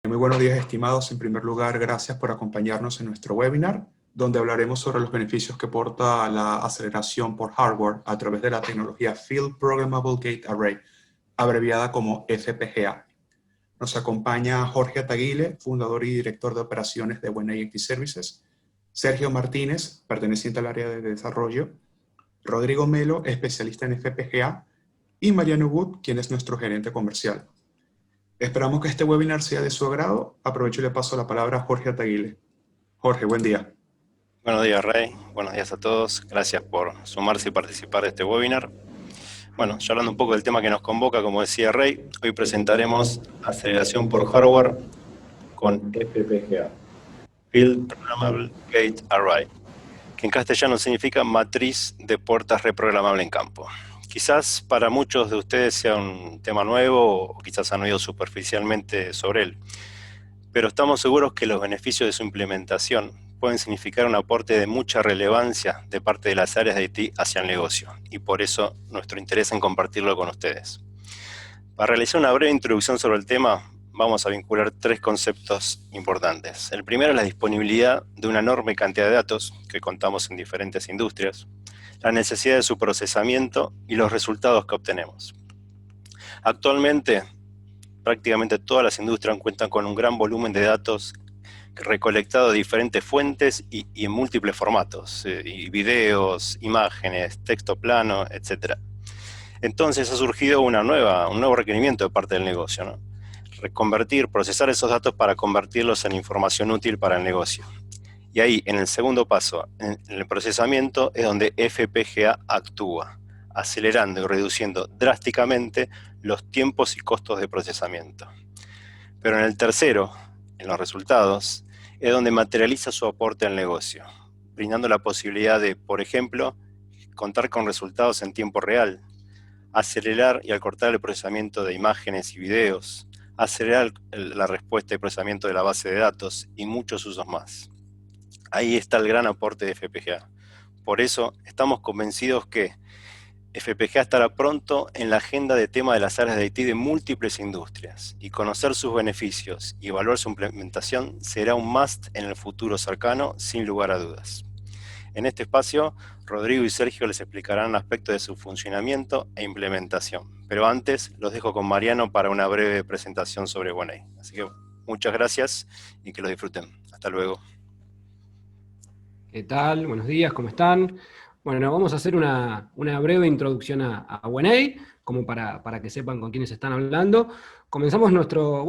Muy buenos días, estimados. En primer lugar, gracias por acompañarnos en nuestro webinar, donde hablaremos sobre los beneficios que aporta la aceleración por hardware a través de la tecnología Field Programmable Gate Array, abreviada como FPGA. Nos acompaña Jorge Ataguile, fundador y director de operaciones de WNA IT Services, Sergio Martínez, perteneciente al área de desarrollo, Rodrigo Melo, especialista en FPGA, y Mariano Wood, quien es nuestro gerente comercial. Esperamos que este webinar sea de su agrado. Aprovecho y le paso la palabra a Jorge Ataguile. Jorge, buen día. Buenos días, Rey. Buenos días a todos. Gracias por sumarse y participar de este webinar. Bueno, ya hablando un poco del tema que nos convoca, como decía Rey, hoy presentaremos aceleración por hardware con FPGA, Field Programmable Gate Array, que en castellano significa matriz de puertas reprogramable en campo. Quizás para muchos de ustedes sea un tema nuevo o quizás han oído superficialmente sobre él, pero estamos seguros que los beneficios de su implementación pueden significar un aporte de mucha relevancia de parte de las áreas de IT hacia el negocio, y por eso nuestro interés en compartirlo con ustedes. Para realizar una breve introducción sobre el tema, vamos a vincular tres conceptos importantes. El primero es la disponibilidad de una enorme cantidad de datos que contamos en diferentes industrias, la necesidad de su procesamiento y los resultados que obtenemos. Actualmente, prácticamente todas las industrias cuentan con un gran volumen de datos recolectados de diferentes fuentes y en múltiples formatos, y videos, imágenes, texto plano, etc. Entonces ha surgido un nuevo requerimiento de parte del negocio, ¿no? Procesar esos datos para convertirlos en información útil para el negocio. Y ahí, en el segundo paso, en el procesamiento, es donde FPGA actúa, acelerando y reduciendo drásticamente los tiempos y costos de procesamiento. Pero en el tercero, en los resultados, es donde materializa su aporte al negocio, brindando la posibilidad de, por ejemplo, contar con resultados en tiempo real, acelerar y acortar el procesamiento de imágenes y videos, acelerar la respuesta y procesamiento de la base de datos y muchos usos más. Ahí está el gran aporte de FPGA. Por eso estamos convencidos que FPGA estará pronto en la agenda de tema de las áreas de IT de múltiples industrias, y conocer sus beneficios y evaluar su implementación será un must en el futuro cercano, sin lugar a dudas. En este espacio, Rodrigo y Sergio les explicarán aspectos de su funcionamiento e implementación. Pero antes, los dejo con Mariano para una breve presentación sobre WNA. Así que muchas gracias y que lo disfruten. Hasta luego. ¿Qué tal? Buenos días, ¿cómo están? Bueno, vamos a hacer una breve introducción a WNA, como para que sepan con quiénes están hablando. Comenzamos nuestro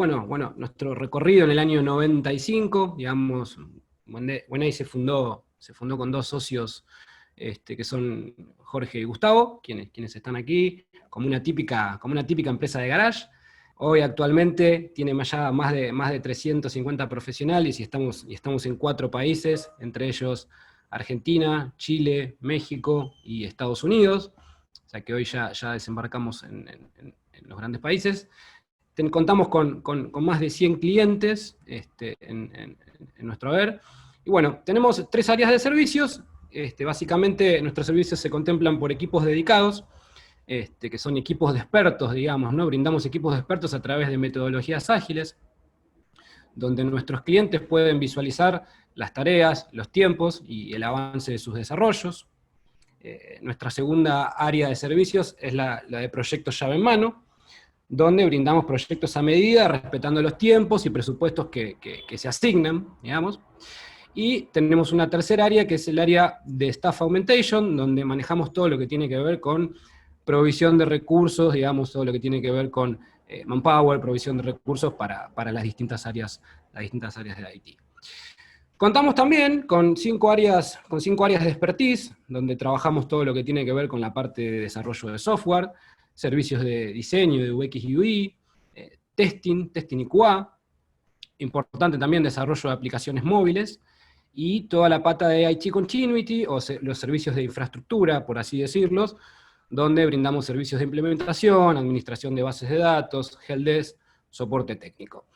recorrido en el año 95, digamos. WNA se fundó con dos socios que son Jorge y Gustavo, quienes están aquí, como una típica empresa de garage. Hoy actualmente tiene ya más de 350 profesionales y estamos en 4 países, entre ellos Argentina, Chile, México y Estados Unidos. O sea que hoy ya desembarcamos en los grandes países. Contamos con más de 100 clientes en nuestro haber. Y bueno, tenemos 3 áreas de servicios. Básicamente nuestros servicios se contemplan por equipos dedicados, que son equipos de expertos, digamos, ¿no? Brindamos equipos de expertos a través de metodologías ágiles, donde nuestros clientes pueden visualizar las tareas, los tiempos y el avance de sus desarrollos. Nuestra segunda área de servicios es la de proyectos llave en mano, donde brindamos proyectos a medida, respetando los tiempos y presupuestos que se asignan, digamos. Y tenemos una tercera área, que es el área de Staff Augmentation, donde manejamos todo lo que tiene que ver con provisión de recursos, digamos, todo lo que tiene que ver con manpower, provisión de recursos para las distintas áreas de la IT. Contamos también con 5 áreas de expertise, donde trabajamos todo lo que tiene que ver con la parte de desarrollo de software, servicios de diseño, de UX y UI, testing y QA, importante también desarrollo de aplicaciones móviles, y toda la pata de IT Continuity, o los servicios de infraestructura, por así decirlos, donde brindamos servicios de implementación, administración de bases de datos, helpdesk, soporte técnico.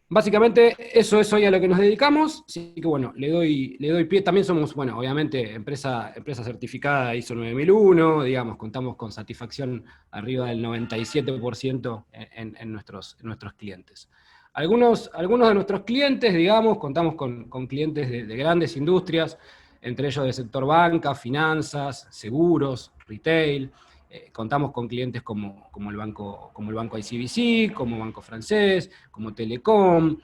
Básicamente eso es hoy a lo que nos dedicamos, así que bueno, le doy pie. También somos, bueno, obviamente, empresa certificada ISO 9001, digamos, contamos con satisfacción arriba del 97% en nuestros clientes. Algunos de nuestros clientes, digamos, contamos con clientes de grandes industrias, entre ellos del sector banca, finanzas, seguros, retail. Contamos con clientes como el banco ICBC, como Banco Francés, como Telecom,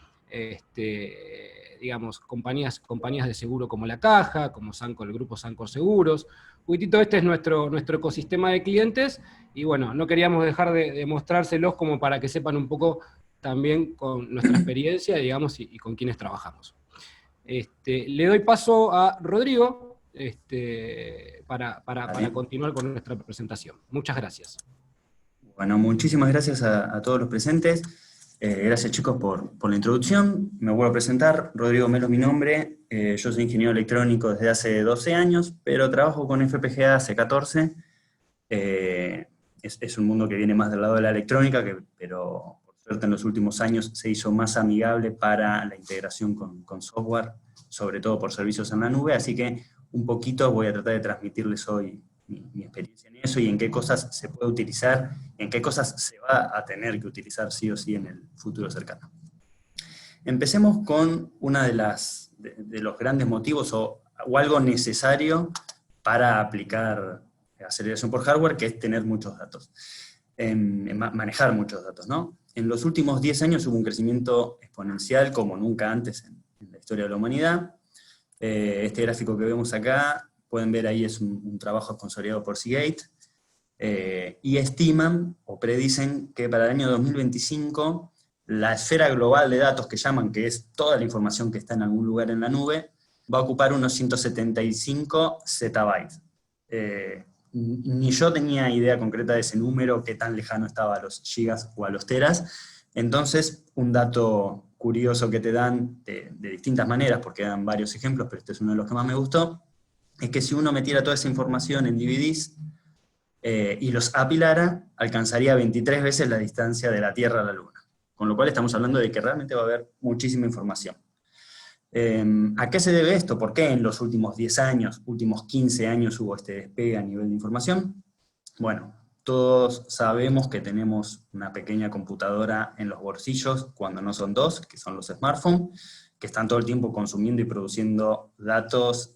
digamos, compañías de seguro como La Caja, como Sancor, el grupo Sancor Seguros. Un poquitito este es nuestro ecosistema de clientes, y bueno, no queríamos dejar de mostrárselos como para que sepan un poco también con nuestra experiencia, digamos, y con quienes trabajamos. Le doy paso a Rodrigo para continuar con nuestra presentación. Muchas gracias. Bueno, muchísimas gracias a todos los presentes. Gracias, chicos, por la introducción. Me vuelvo a presentar. Rodrigo Melo es mi nombre. Yo soy ingeniero electrónico desde hace 12 años, pero trabajo con FPGA hace 14. Es un mundo que viene más del lado de la electrónica, pero por suerte en los últimos años se hizo más amigable para la integración con software, sobre todo por servicios en la nube, así que un poquito voy a tratar de transmitirles hoy mi experiencia en eso y en qué cosas se puede utilizar, en qué cosas se va a tener que utilizar sí o sí en el futuro cercano. Empecemos con uno de los grandes motivos o algo necesario para aplicar aceleración por hardware, que es tener muchos datos, manejar muchos datos, ¿no? En los últimos 10 años hubo un crecimiento exponencial como nunca antes en la historia de la humanidad. Este gráfico que vemos acá, pueden ver ahí, es un trabajo consolidado por Seagate, y estiman o predicen que para el año 2025 la esfera global de datos que llaman, que es toda la información que está en algún lugar en la nube, va a ocupar unos 175 zettabytes. Ni yo tenía idea concreta de ese número, qué tan lejano estaba a los gigas o a los teras. Entonces, un dato curioso que te dan de distintas maneras, porque dan varios ejemplos, pero este es uno de los que más me gustó, es que si uno metiera toda esa información en DVDs y los apilara, alcanzaría 23 veces la distancia de la Tierra a la Luna. Con lo cual estamos hablando de que realmente va a haber muchísima información. ¿A qué se debe esto? ¿Por qué en los últimos 10 años, últimos 15 años hubo este despegue a nivel de información? Bueno, todos sabemos que tenemos una pequeña computadora en los bolsillos, cuando no son dos, que son los smartphones, que están todo el tiempo consumiendo y produciendo datos,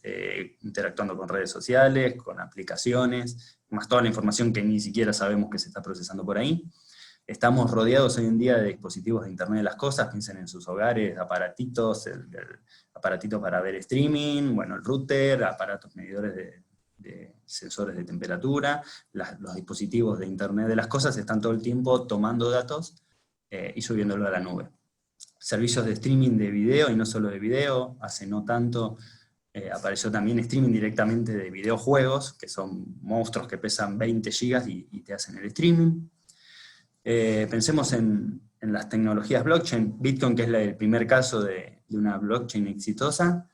interactuando con redes sociales, con aplicaciones, más toda la información que ni siquiera sabemos que se está procesando por ahí. Estamos rodeados hoy en día de dispositivos de Internet de las Cosas, piensen en sus hogares, aparatitos, el aparatito para ver streaming, bueno, el router, aparatos medidores de sensores de temperatura, los dispositivos de Internet de las Cosas están todo el tiempo tomando datos y subiéndolo a la nube. Servicios de streaming de video, y no solo de video, hace no tanto apareció también streaming directamente de videojuegos, que son monstruos que pesan 20 gigas y te hacen el streaming. Pensemos en las tecnologías blockchain. Bitcoin, que es el primer caso de una blockchain exitosa,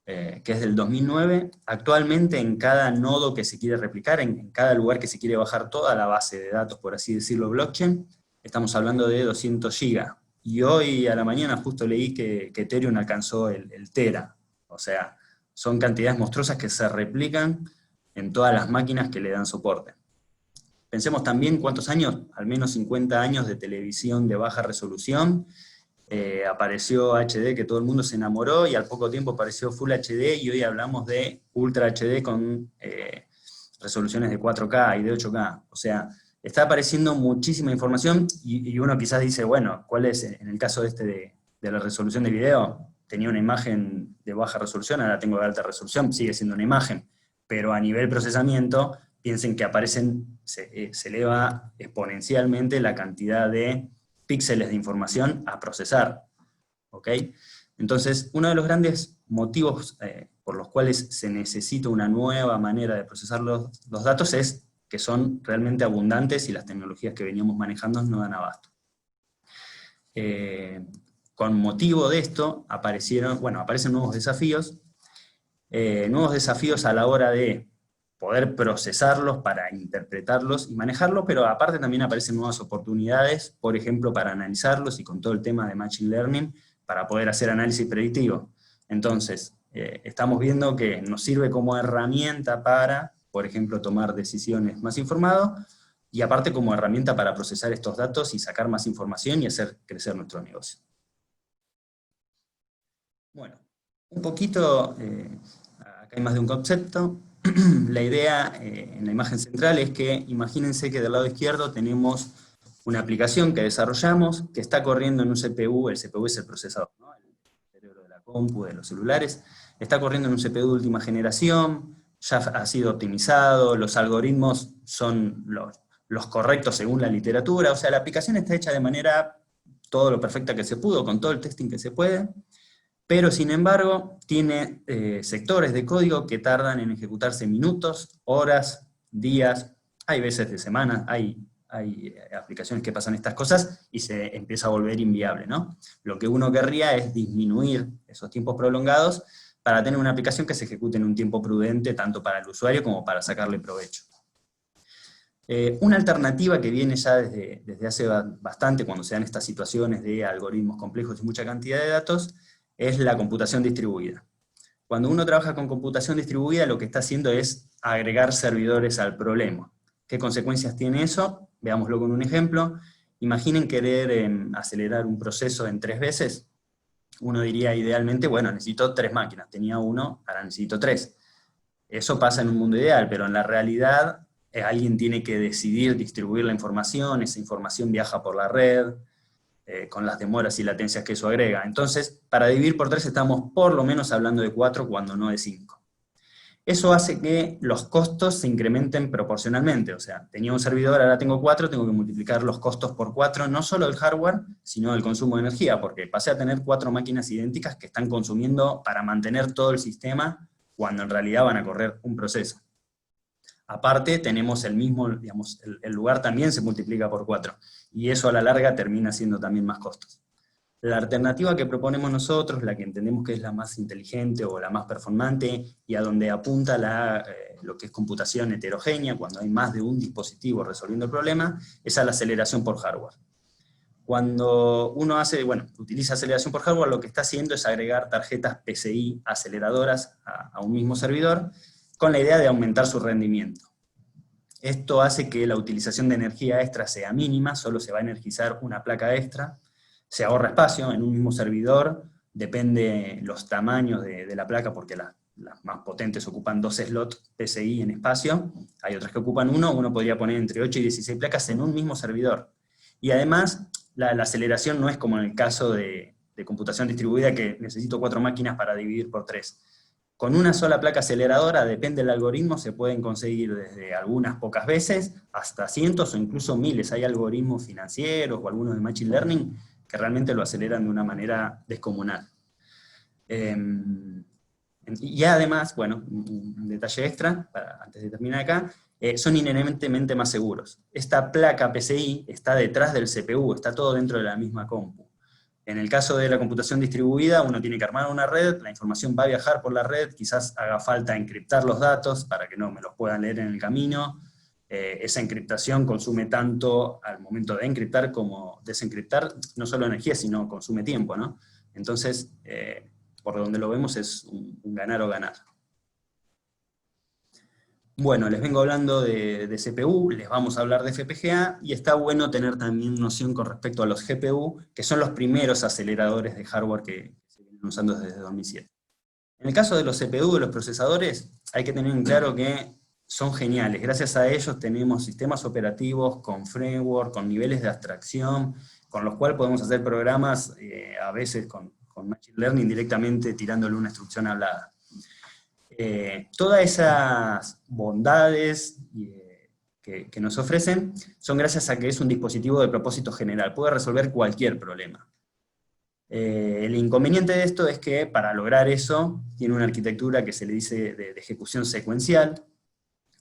que es del 2009. Actualmente en cada nodo que se quiere replicar, en cada lugar que se quiere bajar toda la base de datos, por así decirlo, blockchain, estamos hablando de 200 gigas. Y hoy a la mañana justo leí que Ethereum alcanzó el tera. O sea, son cantidades monstruosas que se replican en todas las máquinas que le dan soporte. Pensemos también cuántos años, al menos 50 años de televisión de baja resolución, apareció HD, que todo el mundo se enamoró, y al poco tiempo apareció Full HD, y hoy hablamos de Ultra HD con resoluciones de 4K y de 8K. O sea, está apareciendo muchísima información, y uno quizás dice, bueno, ¿cuál es? En el caso de la resolución de video, tenía una imagen de baja resolución, ahora tengo de alta resolución, sigue siendo una imagen, pero a nivel procesamiento, piensen que se eleva exponencialmente la cantidad de píxeles de información a procesar. ¿Ok? Entonces, uno de los grandes motivos por los cuales se necesita una nueva manera de procesar los datos es que son realmente abundantes y las tecnologías que veníamos manejando no dan abasto. Con motivo de esto, aparecen nuevos desafíos a la hora de poder procesarlos, para interpretarlos y manejarlos, pero aparte también aparecen nuevas oportunidades, por ejemplo, para analizarlos, y con todo el tema de Machine Learning, para poder hacer análisis predictivo. Entonces, estamos viendo que nos sirve como herramienta para, por ejemplo, tomar decisiones más informado, y aparte como herramienta para procesar estos datos y sacar más información y hacer crecer nuestro negocio. Bueno, un poquito, acá hay más de un concepto. La idea en la imagen central es que, imagínense que del lado izquierdo tenemos una aplicación que desarrollamos, que está corriendo en un CPU, el CPU es el procesador, ¿no? El cerebro de la compu, de los celulares, está corriendo en un CPU de última generación, ya ha sido optimizado, los algoritmos son los correctos según la literatura, o sea, la aplicación está hecha de manera todo lo perfecta que se pudo, con todo el testing que se puede, pero sin embargo tiene sectores de código que tardan en ejecutarse minutos, horas, días, hay veces de semanas, hay aplicaciones que pasan estas cosas y se empieza a volver inviable, ¿no? Lo que uno querría es disminuir esos tiempos prolongados para tener una aplicación que se ejecute en un tiempo prudente, tanto para el usuario como para sacarle provecho. Una alternativa que viene ya desde hace bastante, cuando se dan estas situaciones de algoritmos complejos y mucha cantidad de datos, es la computación distribuida. Cuando uno trabaja con computación distribuida, lo que está haciendo es agregar servidores al problema. ¿Qué consecuencias tiene eso? Veámoslo con un ejemplo. Imaginen querer acelerar un proceso en 3 veces. Uno diría idealmente, bueno, necesito 3 máquinas. Tenía 1, ahora necesito 3. Eso pasa en un mundo ideal, pero en la realidad alguien tiene que decidir distribuir la información, esa información viaja por la red, con las demoras y latencias que eso agrega. Entonces, para dividir por 3 estamos por lo menos hablando de 4, cuando no de 5. Eso hace que los costos se incrementen proporcionalmente, o sea, tenía un servidor, ahora tengo 4, tengo que multiplicar los costos por 4, no solo del hardware, sino del consumo de energía, porque pasé a tener 4 máquinas idénticas que están consumiendo para mantener todo el sistema, cuando en realidad van a correr un proceso. Aparte, tenemos el mismo, digamos, el lugar también se multiplica por 4, y eso a la larga termina siendo también más costos. La alternativa que proponemos nosotros, la que entendemos que es la más inteligente o la más performante, y a donde apunta lo que es computación heterogénea, cuando hay más de un dispositivo resolviendo el problema, es a la aceleración por hardware. Cuando uno utiliza aceleración por hardware, lo que está haciendo es agregar tarjetas PCI aceleradoras a un mismo servidor, con la idea de aumentar su rendimiento. Esto hace que la utilización de energía extra sea mínima, solo se va a energizar una placa extra, se ahorra espacio en un mismo servidor, depende los tamaños de la placa, porque las más potentes ocupan 2 slots PCI en espacio, hay otras que ocupan 1, uno podría poner entre 8 y 16 placas en un mismo servidor. Y además, la aceleración no es como en el caso de computación distribuida, que necesito 4 máquinas para dividir por 3. Con una sola placa aceleradora, depende del algoritmo, se pueden conseguir desde algunas pocas veces hasta cientos o incluso miles. Hay algoritmos financieros o algunos de Machine Learning que realmente lo aceleran de una manera descomunal. Y además, bueno, un detalle extra, antes de terminar acá, son inherentemente más seguros. Esta placa PCI está detrás del CPU, está todo dentro de la misma compu. En el caso de la computación distribuida, uno tiene que armar una red, la información va a viajar por la red, quizás haga falta encriptar los datos para que no me los puedan leer en el camino. Esa encriptación consume tanto al momento de encriptar como desencriptar, no solo energía, sino consume tiempo, ¿no? Entonces, por donde lo vemos es un ganar o ganar. Bueno, les vengo hablando de CPU, les vamos a hablar de FPGA, y está bueno tener también noción con respecto a los GPU, que son los primeros aceleradores de hardware que se vienen usando desde 2007. En el caso de los CPU, de los procesadores, hay que tener en claro que son geniales. Gracias a ellos tenemos sistemas operativos con framework, con niveles de abstracción, con los cuales podemos hacer programas, a veces con Machine Learning directamente tirándole una instrucción hablada. Todas esas bondades que nos ofrecen son gracias a que es un dispositivo de propósito general, puede resolver cualquier problema. El inconveniente de esto es que para lograr eso tiene una arquitectura que se le dice de ejecución secuencial,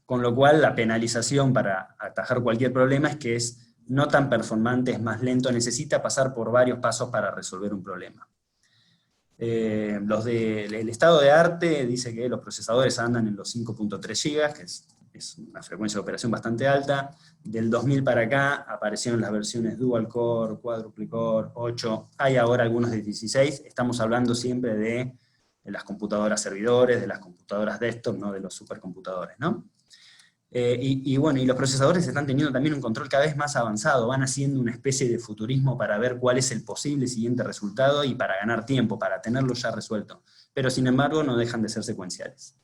con lo cual la penalización para atajar cualquier problema es que es no tan performante, es más lento, necesita pasar por varios pasos para resolver un problema. El estado de arte dice que los procesadores andan en los 5.3 GB, que es una frecuencia de operación bastante alta. Del 2000 para acá aparecieron las versiones dual core, quadruple core, 8, hay ahora algunos de 16, estamos hablando siempre de las computadoras servidores, de las computadoras desktop, no de los supercomputadores, ¿no? Y bueno, y los procesadores están teniendo también un control cada vez más avanzado, van haciendo una especie de futurismo para ver cuál es el posible siguiente resultado y para ganar tiempo, para tenerlo ya resuelto. Pero sin embargo no dejan de ser secuenciales.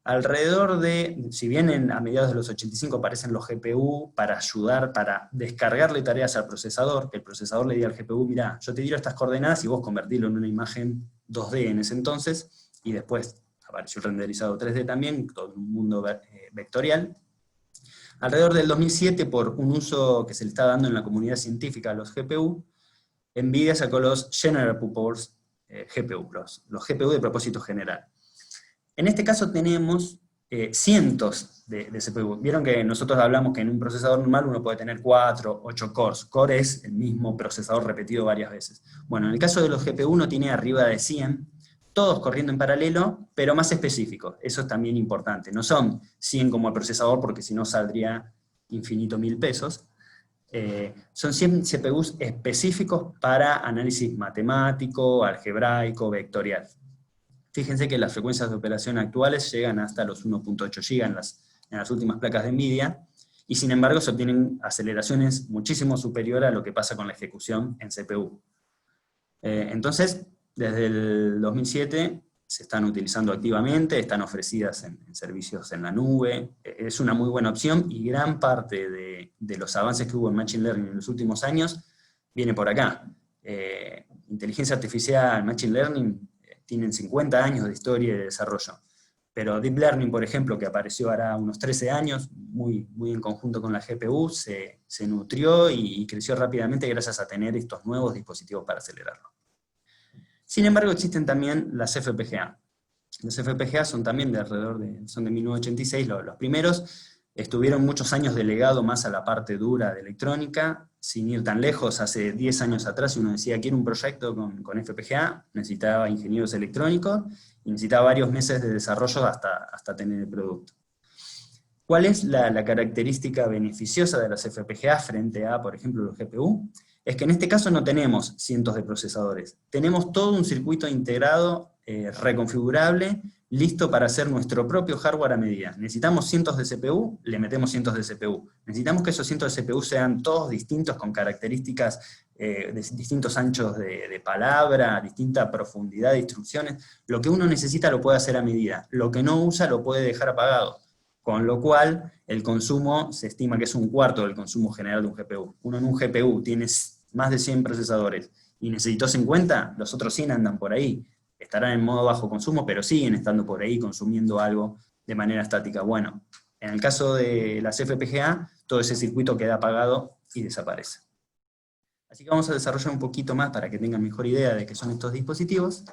Alrededor de, si bien a mediados de los 85 aparecen los GPU para ayudar, para descargarle tareas al procesador, que el procesador le diga al GPU, mira, yo te tiro estas coordenadas y vos convertirlo en una imagen 2D en ese entonces, y después apareció el renderizado 3D también, todo un mundo vectorial. Alrededor del 2007, por un uso que se le está dando en la comunidad científica a los GPU, NVIDIA sacó los General Purpose GPU, los GPU de propósito general. En este caso tenemos cientos de CPU. Vieron que nosotros hablamos que en un procesador normal uno puede tener 4, 8 cores. Core es el mismo procesador repetido varias veces. Bueno, en el caso de los GPU uno tiene arriba de 100, todos corriendo en paralelo, pero más específicos. Eso es también importante. No son 100 como el procesador, porque si no saldría infinito 1000 pesos. Son 100 CPUs específicos para análisis matemático, algebraico, vectorial. Fíjense que las frecuencias de operación actuales llegan hasta los 1.8 GB en las últimas placas de NVIDIA, y sin embargo se obtienen aceleraciones muchísimo superiores a lo que pasa con la ejecución en CPU. Entonces, desde el 2007 se están utilizando activamente, están ofrecidas en servicios en la nube, es una muy buena opción, y gran parte de los avances que hubo en Machine Learning en los últimos años viene por acá. Inteligencia artificial, Machine Learning, tienen 50 años de historia y de desarrollo. Pero Deep Learning, por ejemplo, que apareció ahora unos 13 años, muy en conjunto con la GPU, se nutrió y creció rápidamente gracias a tener estos nuevos dispositivos para acelerarlo. Sin embargo, existen también las FPGA. Las FPGA son también son de 1986, los primeros. Estuvieron muchos años de legado más a la parte dura de electrónica, sin ir tan lejos. Hace 10 años atrás, si uno decía quiero un proyecto con FPGA, necesitaba ingenieros electrónicos, y necesitaba varios meses de desarrollo hasta tener el producto. ¿Cuál es la característica beneficiosa de las FPGA frente a, por ejemplo, los GPU? Es que en este caso no tenemos cientos de procesadores, tenemos todo un circuito integrado, reconfigurable, listo para hacer nuestro propio hardware a medida. Necesitamos cientos de CPU, le metemos cientos de CPU. Necesitamos que esos cientos de CPU sean todos distintos, con características de distintos anchos de palabra, distinta profundidad de instrucciones. Lo que uno necesita lo puede hacer a medida, lo que no usa lo puede dejar apagado. Con lo cual, el consumo se estima que es un cuarto del consumo general de un GPU. Uno en un GPU tiene más de 100 procesadores y necesitó 50, los otros 100 andan por ahí. Estarán en modo bajo consumo, pero siguen estando por ahí consumiendo algo de manera estática. Bueno, en el caso de las FPGA, todo ese circuito queda apagado y desaparece. Así que vamos a desarrollar un poquito más para que tengan mejor idea de qué son estos dispositivos.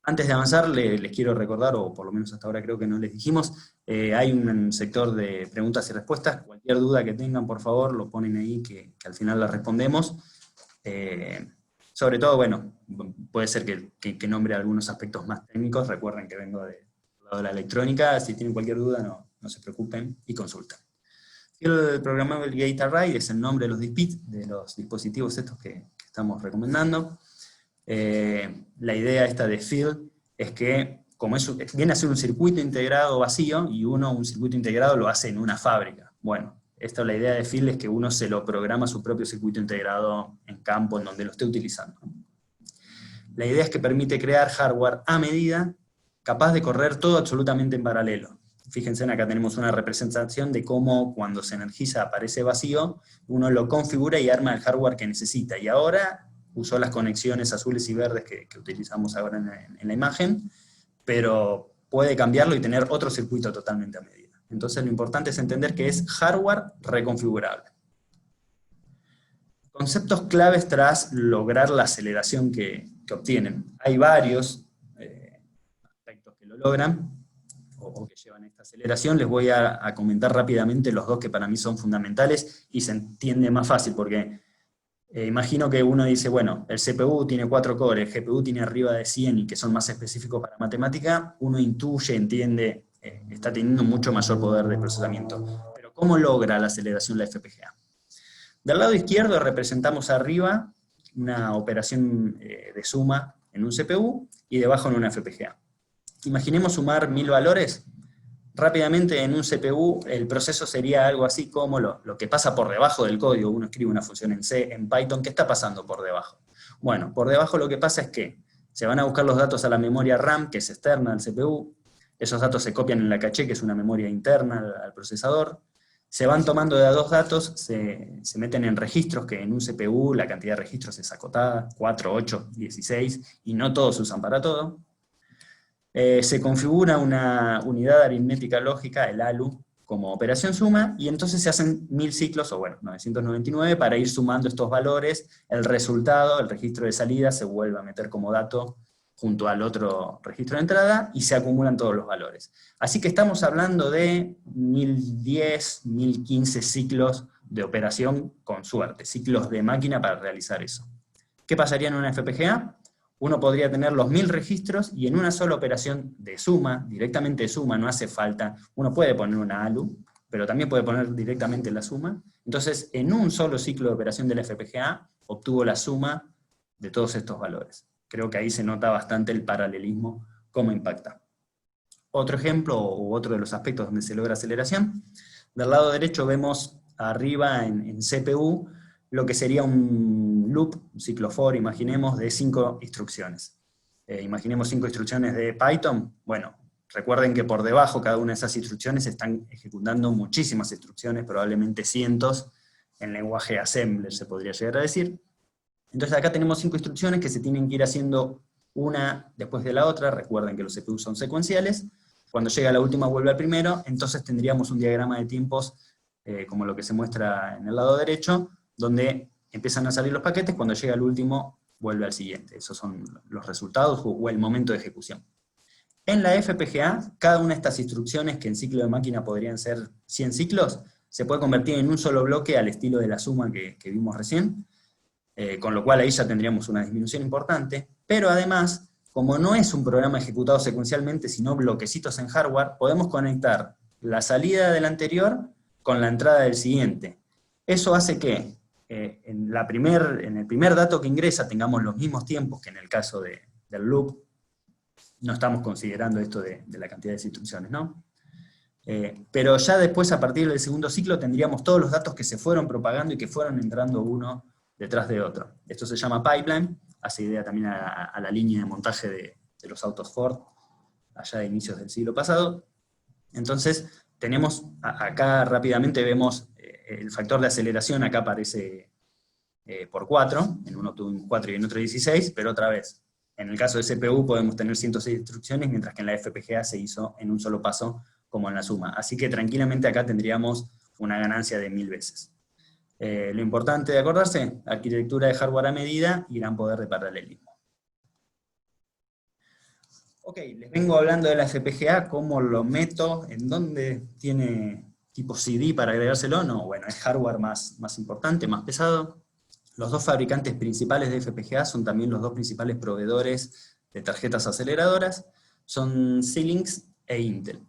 Antes de avanzar, les quiero recordar, o por lo menos hasta ahora creo que no les dijimos, hay un sector de preguntas y respuestas. Cualquier duda que tengan, por favor, lo ponen ahí, que al final la respondemos. Sobre todo, bueno, puede ser que nombre algunos aspectos más técnicos. Recuerden que vengo del lado de la electrónica. Si tienen cualquier duda, no se preocupen y consulten. El Programmable Gate Array es el nombre de los dispositivos estos que estamos recomendando. La idea esta de Field es que, como viene a ser un circuito integrado vacío, y un circuito integrado lo hace en una fábrica. Bueno, la idea de Field es que uno se lo programa su propio circuito integrado en campo, en donde lo esté utilizando. La idea es que permite crear hardware a medida, capaz de correr todo absolutamente en paralelo. Fíjense, acá tenemos una representación de cómo cuando se energiza aparece vacío, uno lo configura y arma el hardware que necesita. Y ahora usó las conexiones azules y verdes que utilizamos ahora en la imagen, pero puede cambiarlo y tener otro circuito totalmente a medida. Entonces lo importante es entender que es hardware reconfigurable. Conceptos claves tras lograr la aceleración que obtienen. Hay varios aspectos que lo logran, o que llevan esta aceleración. Les voy a comentar rápidamente los dos que para mí son fundamentales, y se entiende más fácil, porque imagino que uno dice, bueno, el CPU tiene 4 cores, el GPU tiene arriba de 100 y que son más específicos para matemática, uno intuye, entiende, está teniendo mucho mayor poder de procesamiento. Pero ¿cómo logra la aceleración la FPGA? Del lado izquierdo representamos arriba una operación de suma en un CPU y debajo en una FPGA. Imaginemos sumar 1000 valores. rápidamente en un CPU el proceso sería algo así como lo que pasa por debajo del código. Uno escribe una función en C, en Python, ¿qué está pasando por debajo? Bueno, por debajo lo que pasa es que se van a buscar los datos a la memoria RAM, que es externa al CPU, esos datos se copian en la caché, que es una memoria interna al procesador, se van tomando de a dos datos, se meten en registros, que en un CPU la cantidad de registros es acotada, 4, 8, 16, y no todos se usan para todo. Se configura una unidad aritmética lógica, el ALU, como operación suma, y entonces se hacen 1000 ciclos, o bueno, 999, para ir sumando estos valores. El resultado, el registro de salida, se vuelve a meter como dato junto al otro registro de entrada, y se acumulan todos los valores. Así que estamos hablando de 1010, 1015 ciclos de operación con suerte, ciclos de máquina para realizar eso. ¿Qué pasaría en una FPGA? Uno podría tener los 1000 registros y en una sola operación de suma, directamente de suma, no hace falta, uno puede poner una ALU, pero también puede poner directamente la suma. Entonces, en un solo ciclo de operación de la FPGA, obtuvo la suma de todos estos valores. Creo que ahí se nota bastante el paralelismo, cómo impacta. Otro ejemplo, u otro de los aspectos donde se logra aceleración, del lado derecho vemos arriba en CPU, lo que sería un loop, un ciclo for, imaginemos, de 5 instrucciones. Imaginemos 5 instrucciones de Python. Bueno, recuerden que por debajo cada una de esas instrucciones están ejecutando muchísimas instrucciones, probablemente cientos, en lenguaje assembler se podría llegar a decir. Entonces acá tenemos 5 instrucciones que se tienen que ir haciendo una después de la otra. Recuerden que los CPU son secuenciales. Cuando llega la última vuelve al primero, entonces tendríamos un diagrama de tiempos como lo que se muestra en el lado derecho, donde empiezan a salir los paquetes, cuando llega el último vuelve al siguiente. Esos son los resultados o el momento de ejecución. En la FPGA, cada una de estas instrucciones, que en ciclo de máquina podrían ser 100 ciclos, se puede convertir en un solo bloque al estilo de la suma que vimos recién, con lo cual ahí ya tendríamos una disminución importante, pero además, como no es un programa ejecutado secuencialmente, sino bloquecitos en hardware, podemos conectar la salida del anterior con la entrada del siguiente. Eso hace que en el primer dato que ingresa tengamos los mismos tiempos que en el caso del loop. No estamos considerando esto de la cantidad de instrucciones, ¿no? Pero ya después, a partir del segundo ciclo, tendríamos todos los datos que se fueron propagando y que fueron entrando uno detrás de otro. Esto se llama pipeline, hace idea también a la línea de montaje de los autos Ford, allá de inicios del siglo pasado. Entonces, tenemos, acá rápidamente vemos el factor de aceleración, acá aparece por 4, en uno tuvo 4 y en otro 16, pero otra vez, en el caso de CPU podemos tener 106 instrucciones, mientras que en la FPGA se hizo en un solo paso, como en la suma. Así que tranquilamente acá tendríamos una ganancia de 1000 veces. Lo importante de acordarse, arquitectura de hardware a medida y gran poder de paralelismo. Ok, les vengo hablando de la FPGA, cómo lo meto, en dónde tiene tipo CD para agregárselo. No, bueno, es hardware más importante, más pesado. Los dos fabricantes principales de FPGA son también los dos principales proveedores de tarjetas aceleradoras, son Xilinx e Intel.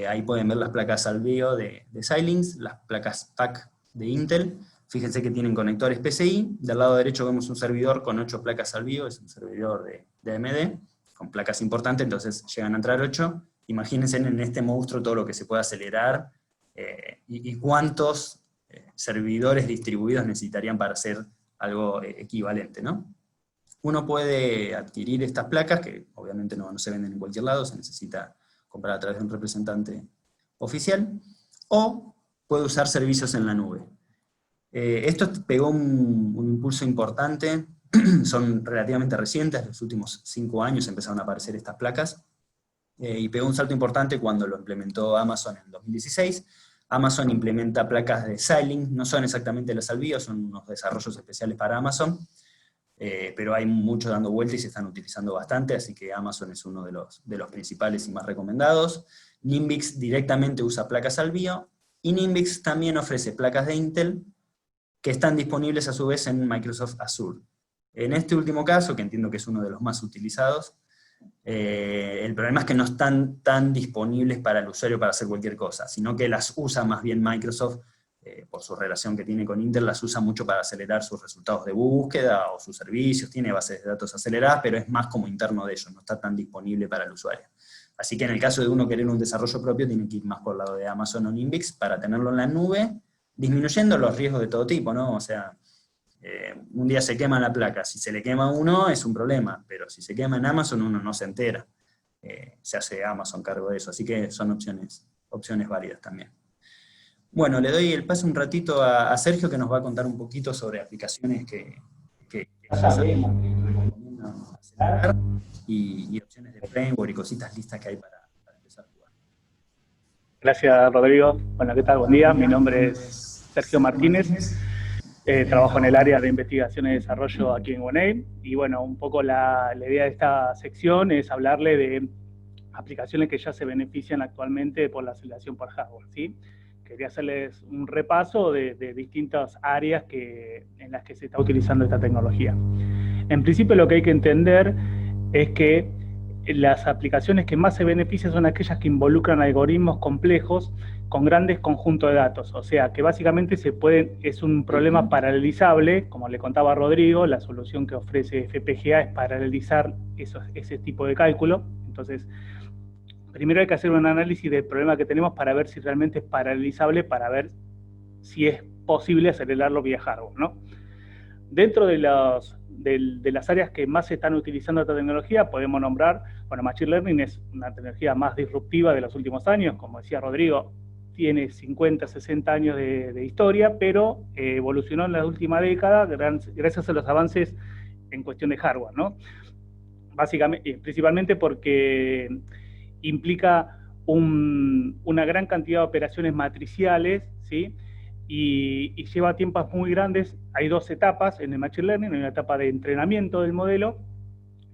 Ahí pueden ver las placas Alveo de Xilinx, las placas PAC de Intel. Fíjense que tienen conectores PCI. Del lado derecho vemos un servidor con 8 placas Alveo, es un servidor de AMD, con placas importantes, entonces llegan a entrar 8. Imagínense en este monstruo todo lo que se puede acelerar y cuántos servidores distribuidos necesitarían para hacer algo equivalente, ¿no? Uno puede adquirir estas placas, que obviamente no se venden en cualquier lado, se necesita comprar a través de un representante oficial, o puede usar servicios en la nube. Esto pegó un impulso importante, son relativamente recientes, los últimos 5 años empezaron a aparecer estas placas, y pegó un salto importante cuando lo implementó Amazon en 2016. Amazon implementa placas de Xilinx, no son exactamente las Alveo, son unos desarrollos especiales para Amazon, pero hay muchos dando vueltas y se están utilizando bastante, así que Amazon es uno de los principales y más recomendados. Nimbix directamente usa placas Alveo, y Nimbix también ofrece placas de Intel, que están disponibles a su vez en Microsoft Azure. En este último caso, que entiendo que es uno de los más utilizados, el problema es que no están tan disponibles para el usuario para hacer cualquier cosa, sino que las usa más bien Microsoft, por su relación que tiene con Intel, las usa mucho para acelerar sus resultados de búsqueda o sus servicios, tiene bases de datos aceleradas, pero es más como interno de ellos, no está tan disponible para el usuario. Así que en el caso de uno querer un desarrollo propio, tiene que ir más por el lado de Amazon o Nimbix para tenerlo en la nube, disminuyendo los riesgos de todo tipo, ¿no? O sea, un día se quema la placa, si se le quema a uno es un problema, pero si se quema en Amazon uno no se entera. Se hace Amazon cargo de eso, así que son opciones válidas también. Bueno, le doy el paso un ratito a Sergio, que nos va a contar un poquito sobre aplicaciones que ya sabemos que recomiendan acelerar, y opciones de framework y cositas listas que hay para empezar a jugar. Gracias, Rodrigo. Bueno, ¿qué tal? Buen día. Mi nombre es Sergio Martínez. Trabajo en el área de investigación y desarrollo aquí en OneAid. Y bueno, un poco la idea de esta sección es hablarle de aplicaciones que ya se benefician actualmente por la aceleración por hardware, ¿sí? Quería hacerles un repaso de distintas áreas en las que se está utilizando esta tecnología. En principio, lo que hay que entender es que las aplicaciones que más se benefician son aquellas que involucran algoritmos complejos con grandes conjuntos de datos. O sea, que básicamente es un problema paralelizable, como le contaba Rodrigo, la solución que ofrece FPGA es paralelizar ese tipo de cálculo. Entonces, primero hay que hacer un análisis del problema que tenemos para ver si realmente es paralelizable, para ver si es posible acelerarlo vía hardware, ¿no? Dentro de las áreas que más se están utilizando esta tecnología, podemos nombrar, bueno, Machine Learning es una tecnología más disruptiva de los últimos años, como decía Rodrigo, tiene 50, 60 años de historia, pero evolucionó en la última década gracias a los avances en cuestión de hardware, ¿no? Básicamente, principalmente porque implica una gran cantidad de operaciones matriciales, ¿sí? Y lleva tiempos muy grandes. Hay dos etapas en el Machine Learning: hay una etapa de entrenamiento del modelo,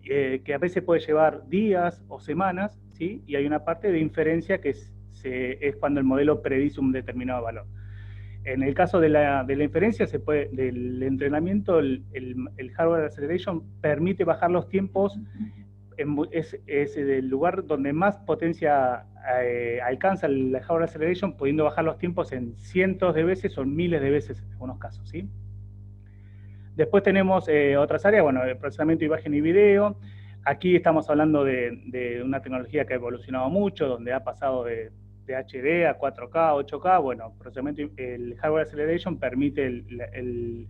que a veces puede llevar días o semanas, ¿sí? Y hay una parte de inferencia que es cuando el modelo predice un determinado valor. En el caso de la inferencia, del entrenamiento, el Hardware Acceleration permite bajar los tiempos. Es el lugar donde más potencia alcanza el Hardware Acceleration, pudiendo bajar los tiempos en cientos de veces o miles de veces en algunos casos, ¿sí? Después tenemos otras áreas, bueno, el procesamiento de imagen y video. Aquí estamos hablando de una tecnología que ha evolucionado mucho, donde ha pasado de HD a 4K, 8K. Bueno, el Hardware Acceleration permite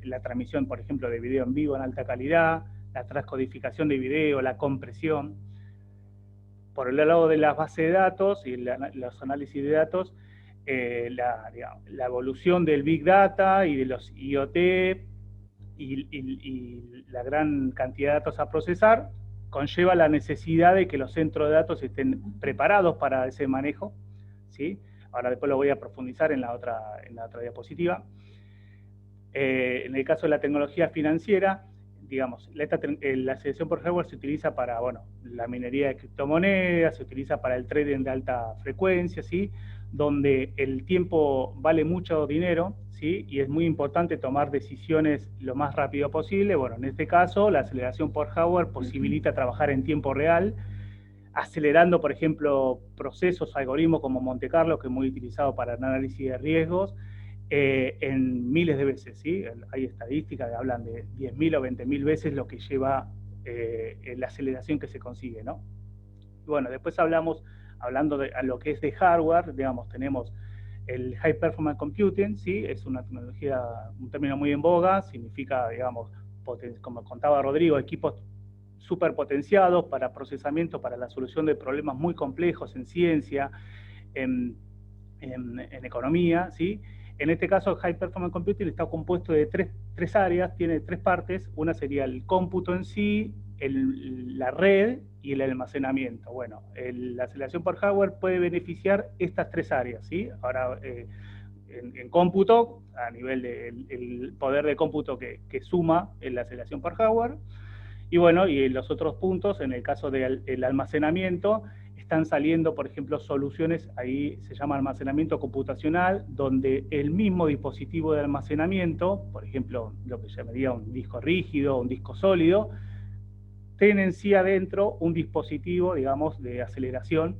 la transmisión, por ejemplo, de video en vivo en alta calidad, la transcodificación de video, la compresión. Por el lado de las bases de datos y los análisis de datos, la evolución del Big Data y de los IoT y la gran cantidad de datos a procesar conlleva la necesidad de que los centros de datos estén preparados para ese manejo, ¿sí? Ahora después lo voy a profundizar en la otra diapositiva. En el caso de la tecnología financiera, digamos, la aceleración por hardware se utiliza para, bueno, la minería de criptomonedas, se utiliza para el trading de alta frecuencia, ¿sí? Donde el tiempo vale mucho dinero, ¿sí? Y es muy importante tomar decisiones lo más rápido posible. Bueno, en este caso, la aceleración por hardware posibilita trabajar en tiempo real, acelerando, por ejemplo, procesos, algoritmos como Monte Carlo, que es muy utilizado para el análisis de riesgos, en miles de veces, ¿sí? Hay estadísticas que hablan de 10.000 o 20.000 veces lo que lleva la aceleración que se consigue, ¿no? Bueno, después hablando de lo que es de hardware, digamos, tenemos el High Performance Computing, ¿sí? Es una tecnología, un término muy en boga, significa, digamos, como contaba Rodrigo, equipos súper potenciados para procesamiento, para la solución de problemas muy complejos en ciencia, en economía, ¿sí? En este caso, el High Performance Computing está compuesto de tres áreas, tiene tres partes. Una sería el cómputo en sí, la red y el almacenamiento. Bueno, la aceleración por hardware puede beneficiar estas tres áreas, ¿sí? Ahora, en cómputo, a nivel del poder de cómputo que suma en la aceleración por hardware. Y bueno, y en los otros puntos, en el caso del almacenamiento, están saliendo, por ejemplo, soluciones, ahí se llama almacenamiento computacional, donde el mismo dispositivo de almacenamiento, por ejemplo, lo que llamaría un disco rígido, un disco sólido, tiene en sí adentro un dispositivo, digamos, de aceleración.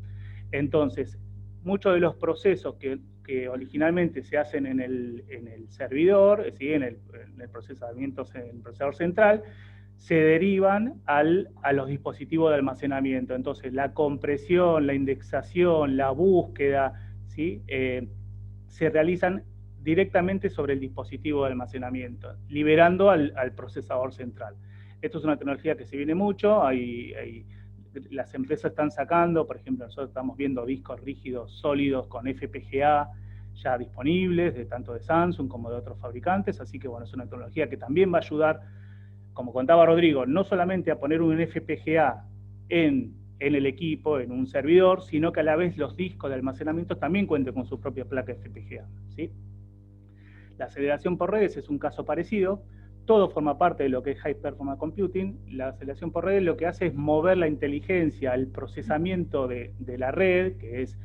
Entonces, muchos de los procesos que originalmente se hacen en el servidor, ¿sí? en el procesamiento, en el procesador central, se derivan a los dispositivos de almacenamiento. Entonces, la compresión, la indexación, la búsqueda, ¿sí? Se realizan directamente sobre el dispositivo de almacenamiento, liberando al procesador central. Esto es una tecnología que se viene mucho, las empresas están sacando, por ejemplo, nosotros estamos viendo discos rígidos sólidos con FPGA ya disponibles, tanto de Samsung como de otros fabricantes, así que bueno, es una tecnología que también va a ayudar, como contaba Rodrigo, no solamente a poner un FPGA en el equipo, en un servidor, sino que a la vez los discos de almacenamiento también cuenten con su propia placa FPGA, ¿sí? La aceleración por redes es un caso parecido, todo forma parte de lo que es High Performance Computing. La aceleración por redes lo que hace es mover la inteligencia, el procesamiento de la red, que es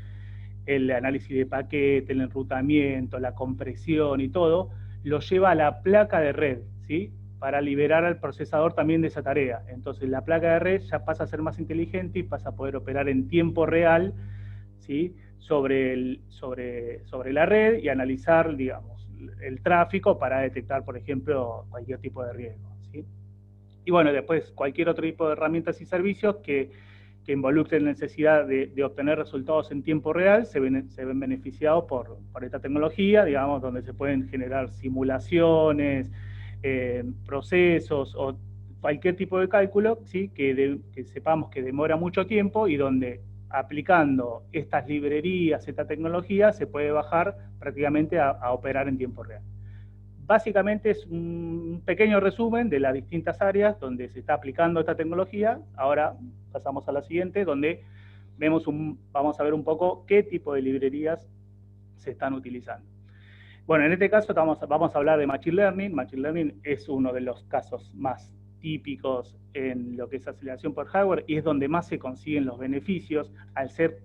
el análisis de paquete, el enrutamiento, la compresión y todo, lo lleva a la placa de red, ¿sí? Para liberar al procesador también de esa tarea. Entonces la placa de red ya pasa a ser más inteligente y pasa a poder operar en tiempo real, ¿sí? sobre la red y analizar, digamos, el tráfico para detectar, por ejemplo, cualquier tipo de riesgo, ¿sí? Y bueno, después cualquier otro tipo de herramientas y servicios que involucren la necesidad de obtener resultados en tiempo real se ven beneficiados por esta tecnología, digamos, donde se pueden generar simulaciones, procesos o cualquier tipo de cálculo, ¿sí? que sepamos que demora mucho tiempo y donde aplicando estas librerías, esta tecnología, se puede bajar prácticamente a operar en tiempo real. Básicamente es un pequeño resumen de las distintas áreas donde se está aplicando esta tecnología. Ahora pasamos a la siguiente, donde vamos a ver un poco qué tipo de librerías se están utilizando. Bueno, en este caso vamos a hablar de Machine Learning. Machine Learning es uno de los casos más típicos en lo que es aceleración por hardware y es donde más se consiguen los beneficios, al ser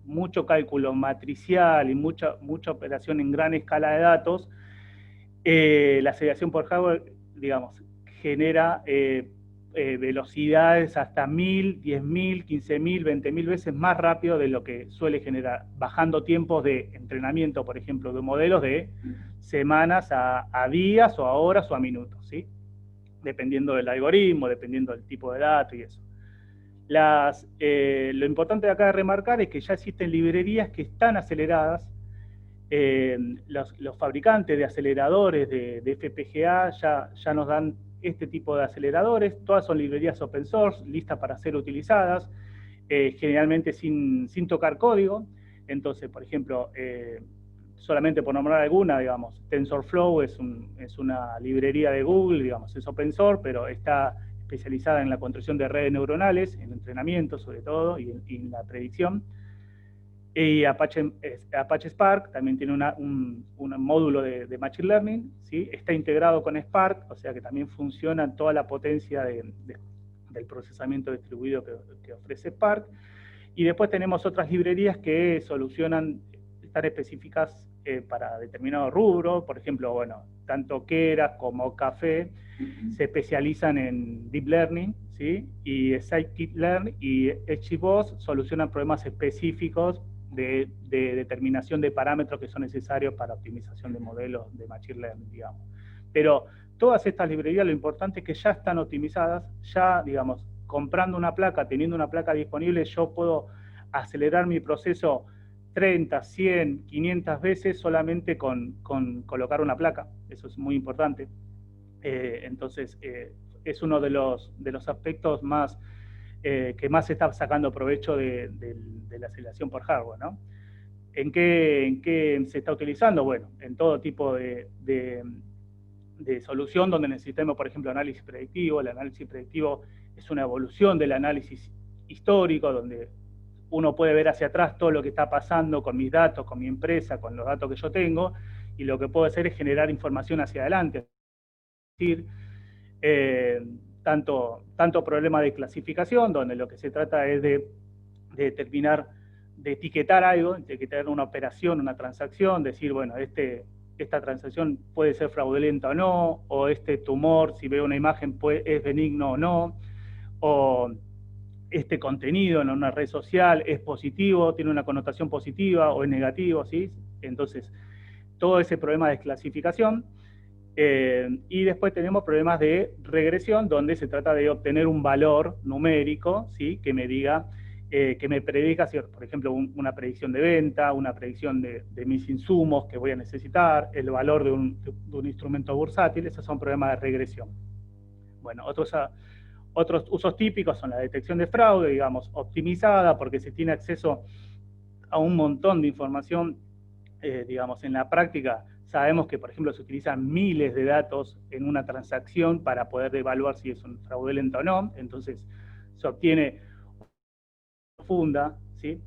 mucho cálculo matricial y mucha operación en gran escala de datos. La aceleración por hardware, digamos, genera velocidades hasta 1000, 10.000, 15.000, 20.000 veces más rápido de lo que suele generar, bajando tiempos de entrenamiento, por ejemplo, de modelos de semanas a días o a horas o a minutos, ¿sí? Dependiendo del algoritmo, dependiendo del tipo de dato y eso. Lo importante de acá de remarcar es que ya existen librerías que están aceleradas. Los fabricantes de aceleradores de FPGA ya nos dan este tipo de aceleradores, todas son librerías open source, listas para ser utilizadas, generalmente sin tocar código. Entonces, por ejemplo, solamente por nombrar alguna, digamos, TensorFlow es una librería de Google, digamos, es open source, pero está especializada en la construcción de redes neuronales, en entrenamiento sobre todo, y en la predicción. Y Apache Spark también tiene un módulo de Machine Learning, ¿sí? Está integrado con Spark, o sea que también funciona toda la potencia del procesamiento distribuido que ofrece Spark. Y después tenemos otras librerías que están específicas para determinado rubro. Por ejemplo, bueno, tanto Keras como Café se especializan en Deep Learning, ¿sí? Y Scikit-learn y HBoss solucionan problemas específicos de determinación de parámetros que son necesarios para optimización de modelos de Machine Learning, digamos. Pero todas estas librerías, lo importante es que ya están optimizadas, ya, digamos, comprando una placa, teniendo una placa disponible, yo puedo acelerar mi proceso 30, 100, 500 veces solamente con colocar una placa. Eso es muy importante. Entonces, es uno de los aspectos más que más se está sacando provecho de la aceleración por hardware, ¿no? ¿En qué se está utilizando? Bueno, en todo tipo de solución donde necesitemos, por ejemplo, análisis predictivo. El análisis predictivo es una evolución del análisis histórico, donde uno puede ver hacia atrás todo lo que está pasando con mis datos, con mi empresa, con los datos que yo tengo, y lo que puedo hacer es generar información hacia adelante. Es decir, tanto problema de clasificación, donde lo que se trata es de determinar, de etiquetar algo, de etiquetar una operación, una transacción, decir, bueno, esta transacción puede ser fraudulenta o no, o este tumor, si veo una imagen, es benigno o no, o este contenido en una red social es positivo, tiene una connotación positiva o es negativo, ¿sí? Entonces, todo ese problema de clasificación Y después tenemos problemas de regresión, donde se trata de obtener un valor numérico, ¿sí? Que me diga, que me predica, por ejemplo, una predicción de venta, una predicción de mis insumos que voy a necesitar, el valor de un instrumento bursátil. Esos son problemas de regresión. Bueno, otros usos típicos son la detección de fraude, digamos, optimizada, porque se tiene acceso a un montón de información, digamos, en la práctica. Sabemos que, por ejemplo, se utilizan miles de datos en una transacción para poder evaluar si es un fraudulento o no. Entonces, se obtiene profunda, ¿sí?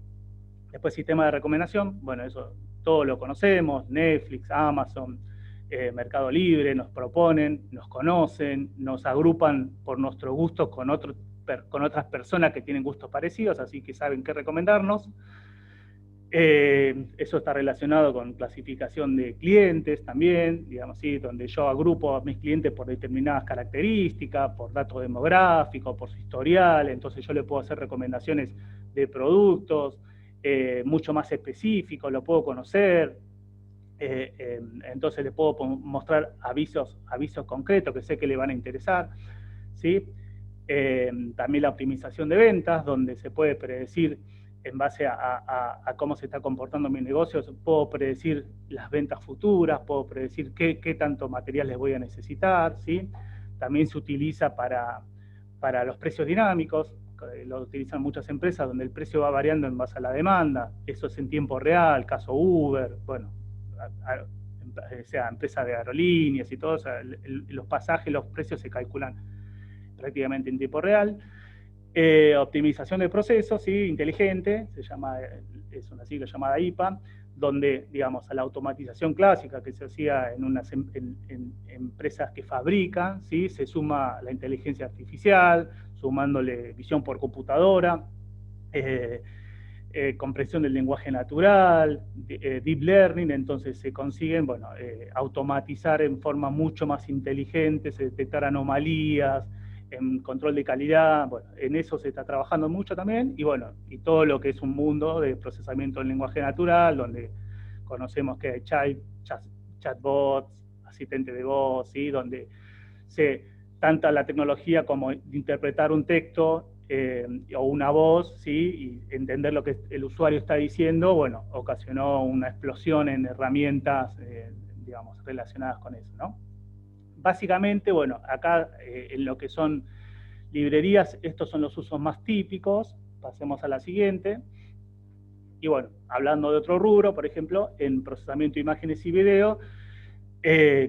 Después, sistema de recomendación. Bueno, eso todo lo conocemos. Netflix, Amazon, Mercado Libre nos proponen, nos conocen, nos agrupan por nuestros gustos con otras personas que tienen gustos parecidos, así que saben qué recomendarnos. Eso está relacionado con clasificación de clientes también, digamos, ¿sí? Donde yo agrupo a mis clientes por determinadas características, por datos demográficos, por su historial. Entonces yo le puedo hacer recomendaciones de productos mucho más específicos, lo puedo conocer. Entonces le puedo mostrar avisos concretos que sé que le van a interesar, ¿sí? También la optimización de ventas, donde se puede predecir en base a cómo se está comportando mi negocio, puedo predecir las ventas futuras, puedo predecir qué tanto material les voy a necesitar, ¿sí? También se utiliza para los precios dinámicos, lo utilizan muchas empresas, donde el precio va variando en base a la demanda. Eso es en tiempo real, caso Uber, bueno, sea empresas de aerolíneas y todo, o sea, los pasajes, los precios se calculan prácticamente en tiempo real. Optimización de procesos, ¿sí? Inteligente, es una sigla llamada IPA, donde, digamos, a la automatización clásica que se hacía en empresas que fabrican, ¿sí? Se suma la inteligencia artificial, sumándole visión por computadora, comprensión del lenguaje natural, deep learning. Entonces se consiguen, bueno, automatizar en forma mucho más inteligente, se detectar anomalías, en control de calidad. Bueno, en eso se está trabajando mucho también, y bueno, y todo lo que es un mundo de procesamiento del lenguaje natural, donde conocemos que hay chatbots, asistentes de voz, ¿sí? Donde tanta la tecnología como interpretar un texto o una voz, ¿sí? Y entender lo que el usuario está diciendo, bueno, ocasionó una explosión en herramientas, digamos, relacionadas con eso, ¿no? Básicamente, bueno, acá en lo que son librerías, estos son los usos más típicos. Pasemos a la siguiente. Y bueno, hablando de otro rubro, por ejemplo, en procesamiento de imágenes y video,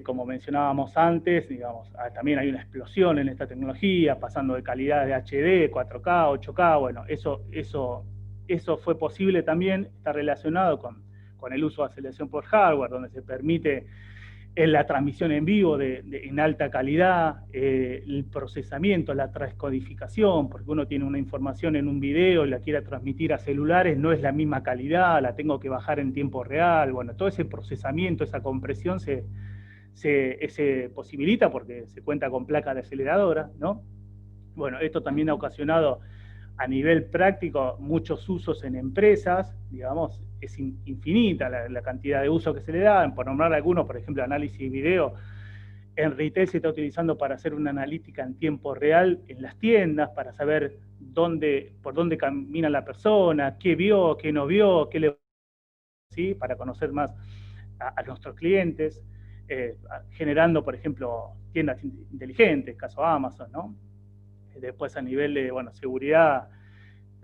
como mencionábamos antes, digamos, también hay una explosión en esta tecnología, pasando de calidad de HD, 4K, 8K, bueno, eso fue posible también, está relacionado con el uso de aceleración por hardware, donde se permite la transmisión en vivo en alta calidad, el procesamiento, la transcodificación, porque uno tiene una información en un video y la quiere transmitir a celulares, no es la misma calidad, la tengo que bajar en tiempo real. Bueno, todo ese procesamiento, esa compresión se posibilita porque se cuenta con placas de aceleradora, ¿no? Bueno, esto también ha ocasionado a nivel práctico muchos usos en empresas, digamos, es infinita la cantidad de usos que se le dan. Por nombrar algunos, por ejemplo, análisis de video, en retail se está utilizando para hacer una analítica en tiempo real en las tiendas, para saber por dónde camina la persona, qué vio, qué no vio, ¿sí? Para conocer más a nuestros clientes, generando, por ejemplo, tiendas inteligentes, caso Amazon, ¿no? Después a nivel de, bueno, seguridad,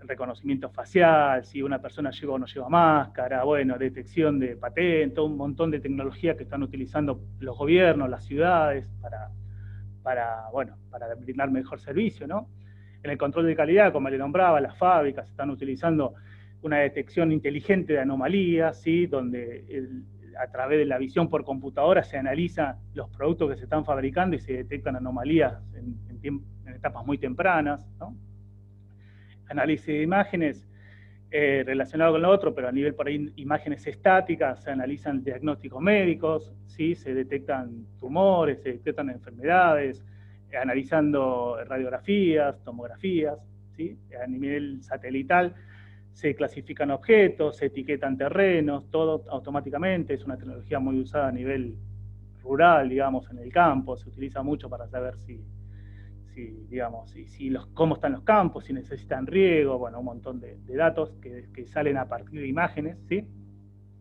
reconocimiento facial, si una persona lleva o no lleva máscara, bueno, detección de patente, un montón de tecnología que están utilizando los gobiernos, las ciudades, para brindar mejor servicio, ¿no? En el control de calidad, como le nombraba, las fábricas están utilizando una detección inteligente de anomalías, ¿sí? Donde a través de la visión por computadora se analizan los productos que se están fabricando y se detectan anomalías en etapas muy tempranas, ¿no? Análisis de imágenes relacionado con lo otro, pero a nivel por ahí imágenes estáticas, se analizan diagnósticos médicos, ¿sí? Se detectan tumores, se detectan enfermedades, analizando radiografías, tomografías, ¿sí? A nivel satelital se clasifican objetos, se etiquetan terrenos, todo automáticamente. Es una tecnología muy usada a nivel rural, digamos, en el campo, se utiliza mucho para saber cómo están los campos, si necesitan riego, bueno, un montón de datos que salen a partir de imágenes, ¿sí?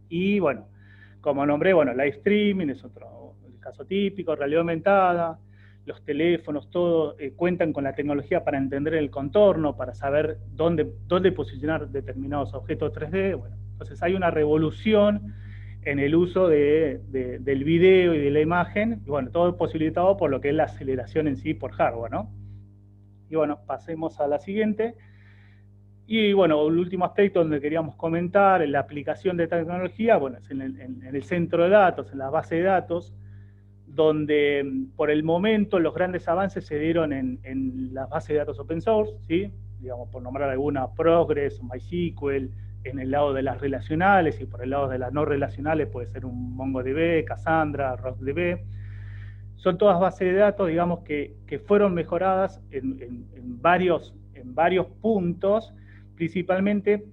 Y bueno, como nombré, bueno, live streaming es otro el caso típico, realidad aumentada, los teléfonos, todo cuentan con la tecnología para entender el contorno, para saber dónde posicionar determinados objetos 3D, bueno, entonces hay una revolución en el uso del video y de la imagen, y bueno, todo posibilitado por lo que es la aceleración en sí por hardware, ¿no? Y bueno, pasemos a la siguiente. Y bueno, el último aspecto donde queríamos comentar, la aplicación de tecnología, bueno, es en el centro de datos, en la base de datos, donde por el momento los grandes avances se dieron en las bases de datos open source, ¿sí? Digamos, por nombrar alguna, Progress, MySQL, en el lado de las relacionales, y por el lado de las no relacionales puede ser un MongoDB, Cassandra, RocksDB. Son todas bases de datos, digamos, que fueron mejoradas en varios puntos, principalmente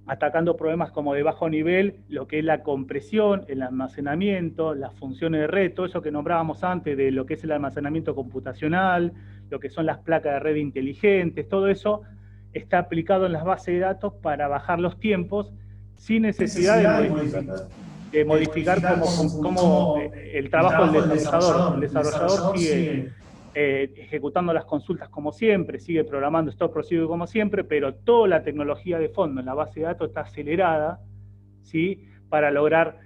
atacando problemas como de bajo nivel, lo que es la compresión, el almacenamiento, las funciones de red, todo eso que nombrábamos antes de lo que es el almacenamiento computacional, lo que son las placas de red inteligentes, todo eso está aplicado en las bases de datos para bajar los tiempos sin necesidad de modificar cómo el trabajo del desarrollador. El desarrollador sigue ejecutando las consultas como siempre, sigue programando stock procedure como siempre, pero toda la tecnología de fondo en la base de datos está acelerada, ¿sí? Para lograr,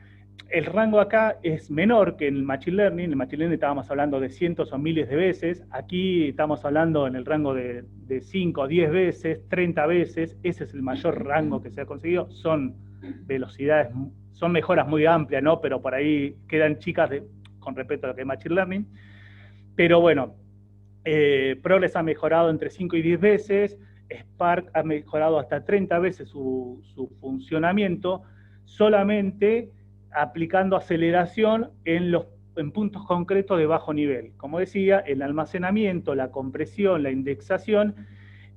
el rango acá es menor que en el Machine Learning. En el Machine Learning estábamos hablando de cientos o miles de veces, aquí estamos hablando en el rango de 5 o 10 veces, 30 veces, ese es el mayor rango que se ha conseguido, son velocidades, son mejoras muy amplias, ¿no? Pero por ahí quedan chicas con respecto a lo que es Machine Learning. Pero bueno, Progress ha mejorado entre 5 y 10 veces, Spark ha mejorado hasta 30 veces su funcionamiento, solamente aplicando aceleración en puntos concretos de bajo nivel. Como decía, el almacenamiento, la compresión, la indexación,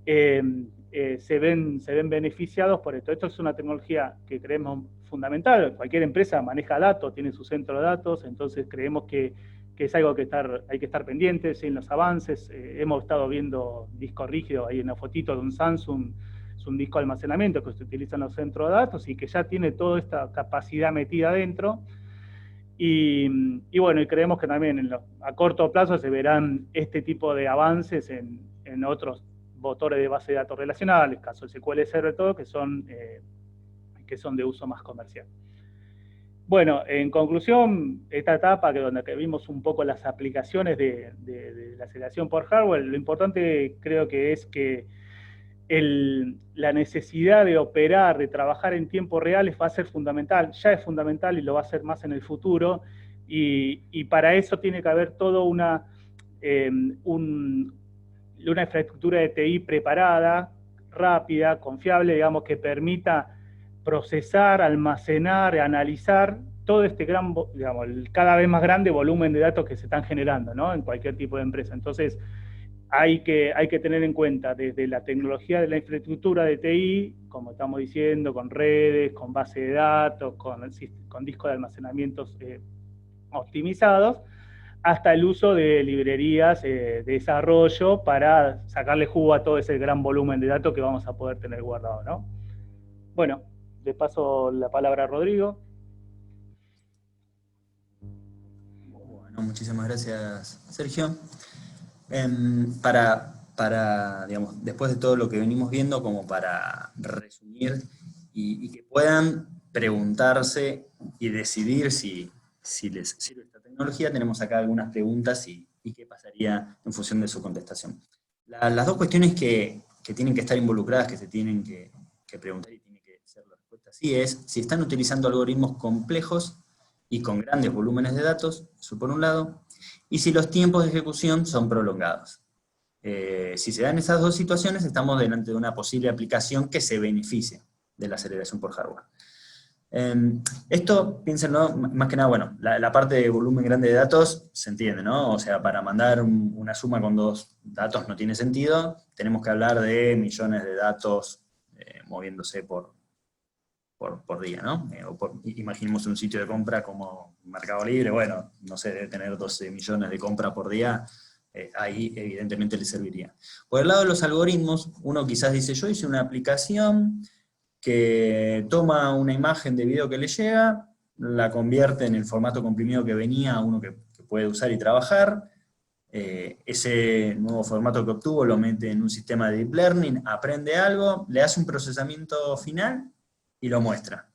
se ven beneficiados por esto. Esto es una tecnología que creemos fundamental. Cualquier empresa maneja datos, tiene su centro de datos, entonces creemos que es algo que hay que estar pendientes en los avances. Hemos estado viendo disco rígido, ahí en la fotito de un Samsung, es un disco de almacenamiento que se utiliza en los centros de datos y que ya tiene toda esta capacidad metida dentro. Y bueno, y creemos que también a corto plazo se verán este tipo de avances en otros motores de base de datos relacionales, caso SQL Server, todo, que son de uso más comercial. Bueno, en conclusión, esta etapa donde vimos un poco las aplicaciones de la aceleración por hardware, lo importante creo que es que la necesidad de operar, de trabajar en tiempo real va a ser fundamental, ya es fundamental y lo va a ser más en el futuro, y para eso tiene que haber toda una infraestructura de TI preparada, rápida, confiable, digamos, que permita procesar, almacenar, analizar todo este gran, digamos, cada vez más grande volumen de datos que se están generando, ¿no? En cualquier tipo de empresa. Entonces, hay que tener en cuenta desde la tecnología de la infraestructura de TI, como estamos diciendo, con redes, con base de datos, con discos de almacenamientos optimizados, hasta el uso de librerías de desarrollo para sacarle jugo a todo ese gran volumen de datos que vamos a poder tener guardado, ¿no? Bueno, le paso la palabra a Rodrigo. Bueno, muchísimas gracias, Sergio. Digamos, después de todo lo que venimos viendo, como para resumir y que puedan preguntarse y decidir si les sirve esta tecnología, tenemos acá algunas preguntas y qué pasaría en función de su contestación. Las dos cuestiones que tienen que estar involucradas, que se tienen que preguntar y tiene que ser la respuesta sí, es si están utilizando algoritmos complejos y con grandes volúmenes de datos, eso por un lado, y si los tiempos de ejecución son prolongados. Si se dan esas dos situaciones, estamos delante de una posible aplicación que se beneficia de la aceleración por hardware. Esto, piénsenlo, más que nada, bueno, la parte de volumen grande de datos se entiende, ¿no? O sea, para mandar una suma con dos datos no tiene sentido, tenemos que hablar de millones de datos moviéndose por por día, ¿no? Imaginemos un sitio de compra como Mercado Libre, bueno, no sé, debe tener 12 millones de compras por día, ahí evidentemente le serviría. Por el lado de los algoritmos, uno quizás dice, yo hice una aplicación que toma una imagen de video que le llega, la convierte en el formato comprimido que venía a uno que puede usar y trabajar, ese nuevo formato que obtuvo lo mete en un sistema de deep learning, aprende algo, le hace un procesamiento final y lo muestra.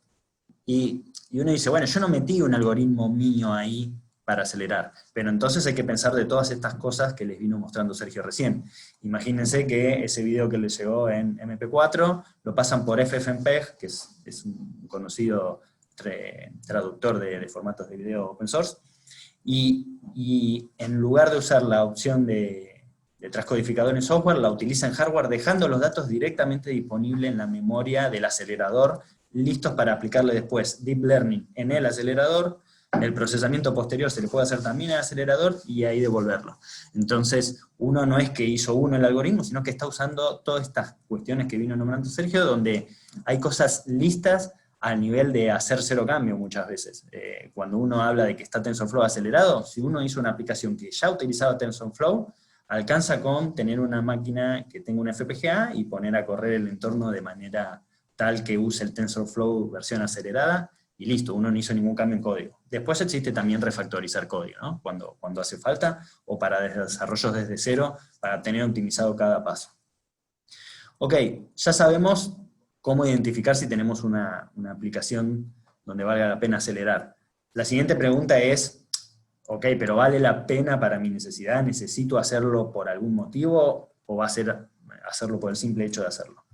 Y uno dice, bueno, yo no metí un algoritmo mío ahí para acelerar, pero entonces hay que pensar de todas estas cosas que les vino mostrando Sergio recién. Imagínense que ese video que les llegó en MP4 lo pasan por FFmpeg, que es un conocido traductor de formatos de video open source, y en lugar de usar la opción de transcodificador en software, la utiliza en hardware, dejando los datos directamente disponibles en la memoria del acelerador, listos para aplicarle después deep learning en el acelerador. El procesamiento posterior se le puede hacer también al acelerador y ahí devolverlo. Entonces, uno no es que hizo uno el algoritmo, sino que está usando todas estas cuestiones que vino nombrando Sergio, donde hay cosas listas al nivel de hacer cero cambio muchas veces. Cuando uno habla de que está TensorFlow acelerado, si uno hizo una aplicación que ya utilizaba TensorFlow, alcanza con tener una máquina que tenga una FPGA y poner a correr el entorno de manera tal que use el TensorFlow versión acelerada, y listo, uno no hizo ningún cambio en código. Después existe también refactorizar código, ¿no? Cuando hace falta, o para desarrollos desde cero, para tener optimizado cada paso. Ok, ya sabemos cómo identificar si tenemos una aplicación donde valga la pena acelerar. La siguiente pregunta es, ok, pero ¿vale la pena para mi necesidad? ¿Necesito hacerlo por algún motivo? ¿O va a ser hacerlo por el simple hecho de hacerlo?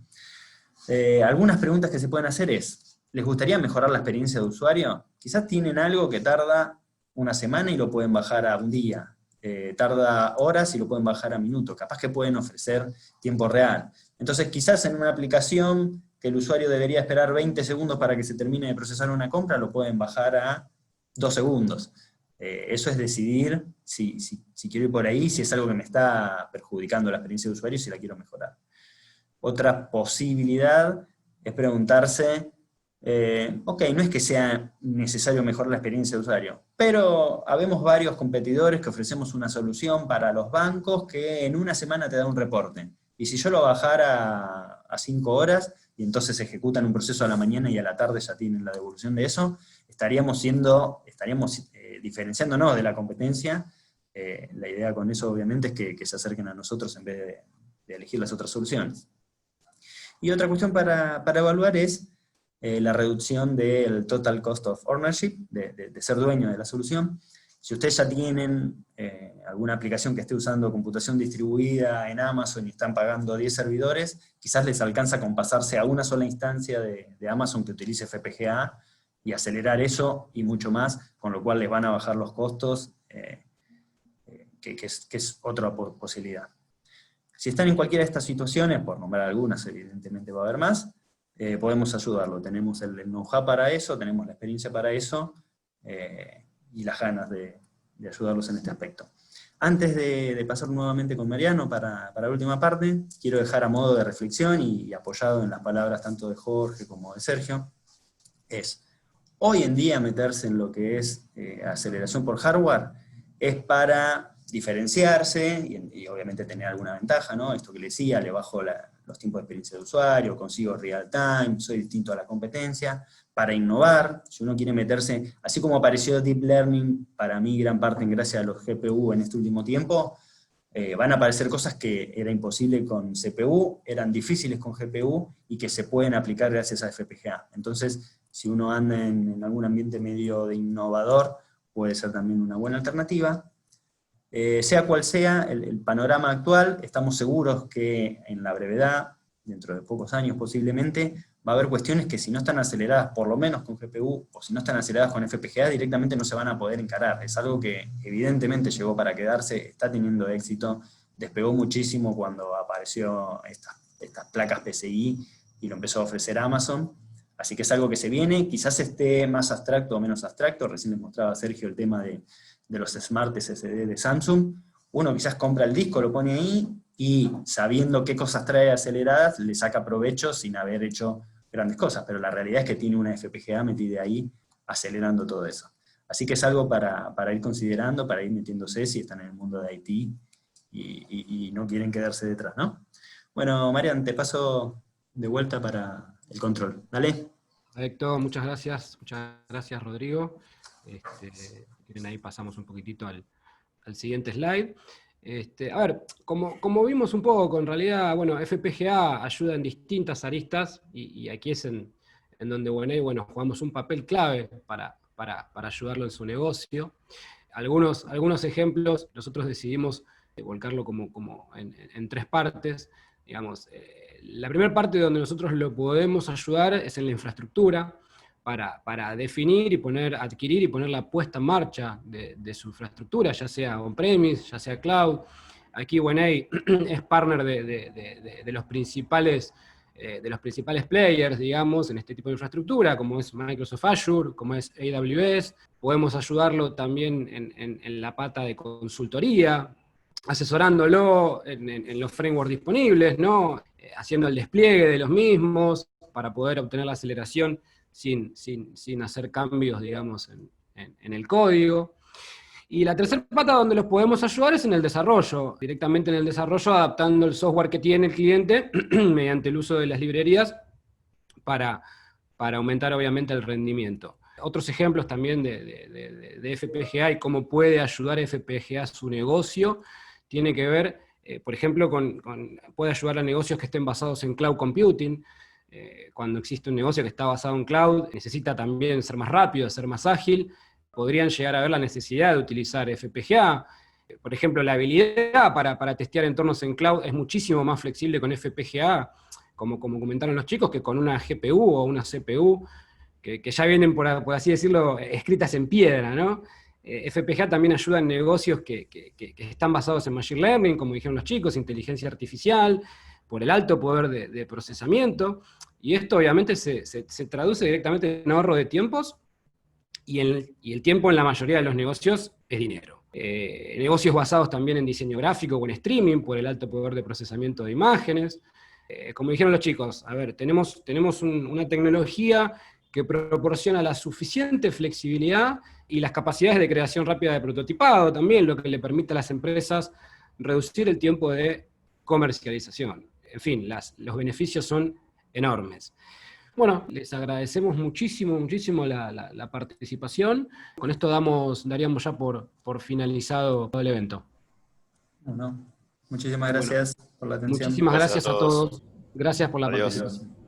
Algunas preguntas que se pueden hacer es, ¿les gustaría mejorar la experiencia de usuario? Quizás tienen algo que tarda una semana y lo pueden bajar a un día. Tarda horas y lo pueden bajar a minutos. Capaz que pueden ofrecer tiempo real. Entonces quizás en una aplicación que el usuario debería esperar 20 segundos para que se termine de procesar una compra, lo pueden bajar a 2 segundos. Eso es decidir si quiero ir por ahí, si es algo que me está perjudicando la experiencia de usuario y si la quiero mejorar. Otra posibilidad es preguntarse, ok, no es que sea necesario mejorar la experiencia de usuario, pero habemos varios competidores que ofrecemos una solución para los bancos que en una semana te da un reporte. Y si yo lo bajara a 5 horas, y entonces ejecutan un proceso a la mañana y a la tarde ya tienen la devolución de eso, estaríamos diferenciándonos de la competencia. La idea con eso obviamente es que se acerquen a nosotros en vez de elegir las otras soluciones. Y otra cuestión para evaluar es la reducción del total cost of ownership, de ser dueño de la solución. Si ustedes ya tienen alguna aplicación que esté usando computación distribuida en Amazon y están pagando 10 servidores, quizás les alcanza con pasarse a una sola instancia de Amazon que utilice FPGA y acelerar eso y mucho más, con lo cual les van a bajar los costos, que es otra posibilidad. Si están en cualquiera de estas situaciones, por nombrar algunas, evidentemente va a haber más, podemos ayudarlo. Tenemos el know-how para eso, tenemos la experiencia para eso, y las ganas de ayudarlos en este aspecto. Antes de pasar nuevamente con Mariano para la última parte, quiero dejar a modo de reflexión y apoyado en las palabras tanto de Jorge como de Sergio, es, hoy en día meterse en lo que es aceleración por hardware es para diferenciarse y obviamente tener alguna ventaja, ¿no? Esto que le decía, le bajo los tiempos de experiencia de usuario, consigo real time, soy distinto a la competencia, para innovar, si uno quiere meterse, así como apareció Deep Learning, para mí gran parte gracias a los GPU en este último tiempo, van a aparecer cosas que era imposible con CPU, eran difíciles con GPU, y que se pueden aplicar gracias a FPGA. Entonces, si uno anda en algún ambiente medio de innovador, puede ser también una buena alternativa. Sea cual sea el panorama actual, estamos seguros que en la brevedad, dentro de pocos años posiblemente, va a haber cuestiones que si no están aceleradas, por lo menos con GPU, o si no están aceleradas con FPGA, directamente no se van a poder encarar. Es algo que evidentemente llegó para quedarse, está teniendo éxito, despegó muchísimo cuando apareció estas placas PCI y lo empezó a ofrecer Amazon. Así que es algo que se viene, quizás esté más abstracto o menos abstracto. Recién les mostraba a Sergio el tema de los Smart SSD de Samsung. Uno quizás compra el disco, lo pone ahí, y sabiendo qué cosas trae aceleradas, le saca provecho sin haber hecho grandes cosas, pero la realidad es que tiene una FPGA metida ahí acelerando todo eso. Así que es algo para ir considerando, para ir metiéndose si están en el mundo de IT y no quieren quedarse detrás, ¿no? Bueno, Marian, te paso de vuelta para el control. Dale. Perfecto, muchas gracias Rodrigo. Miren, ahí pasamos un poquitito al siguiente slide. A ver, como vimos un poco, en realidad, bueno, FPGA ayuda en distintas aristas, y aquí es en donde bueno, jugamos un papel clave para ayudarlo en su negocio. Algunos ejemplos, nosotros decidimos volcarlo como en tres partes. Digamos, la primera parte donde nosotros lo podemos ayudar es en la infraestructura, para definir y adquirir y poner la puesta en marcha de su infraestructura, ya sea on-premise, ya sea cloud. Aquí OneA es partner de los principales players, digamos, en este tipo de infraestructura, como es Microsoft Azure, como es AWS. Podemos ayudarlo también en la pata de consultoría, asesorándolo en los frameworks disponibles, ¿no? Haciendo el despliegue de los mismos para poder obtener la aceleración sin hacer cambios, digamos, en el código. Y la tercera pata donde los podemos ayudar es en el desarrollo, directamente en el desarrollo, adaptando el software que tiene el cliente mediante el uso de las librerías para aumentar obviamente el rendimiento. Otros ejemplos también de FPGA y cómo puede ayudar FPGA a su negocio, tiene que ver, por ejemplo, puede ayudar a negocios que estén basados en cloud computing. Cuando existe un negocio que está basado en cloud, necesita también ser más rápido, ser más ágil, podrían llegar a ver la necesidad de utilizar FPGA. Por ejemplo, la habilidad para testear entornos en cloud es muchísimo más flexible con FPGA, como comentaron los chicos, que con una GPU o una CPU, que ya vienen, por así decirlo, escritas en piedra, ¿no? FPGA también ayuda en negocios que están basados en Machine Learning, como dijeron los chicos, inteligencia artificial, por el alto poder de procesamiento, y esto obviamente se traduce directamente en ahorro de tiempos, y el tiempo en la mayoría de los negocios es dinero. Negocios basados también en diseño gráfico o en streaming, por el alto poder de procesamiento de imágenes. Como dijeron los chicos, a ver, tenemos una tecnología que proporciona la suficiente flexibilidad y las capacidades de creación rápida de prototipado también, lo que le permite a las empresas reducir el tiempo de comercialización. En fin, los beneficios son enormes. Bueno, les agradecemos muchísimo la participación. Con esto daríamos ya por finalizado el evento. Bueno, muchísimas gracias por la atención. Muchísimas gracias a Gracias a todos. todos. Gracias por la Adiós. participación.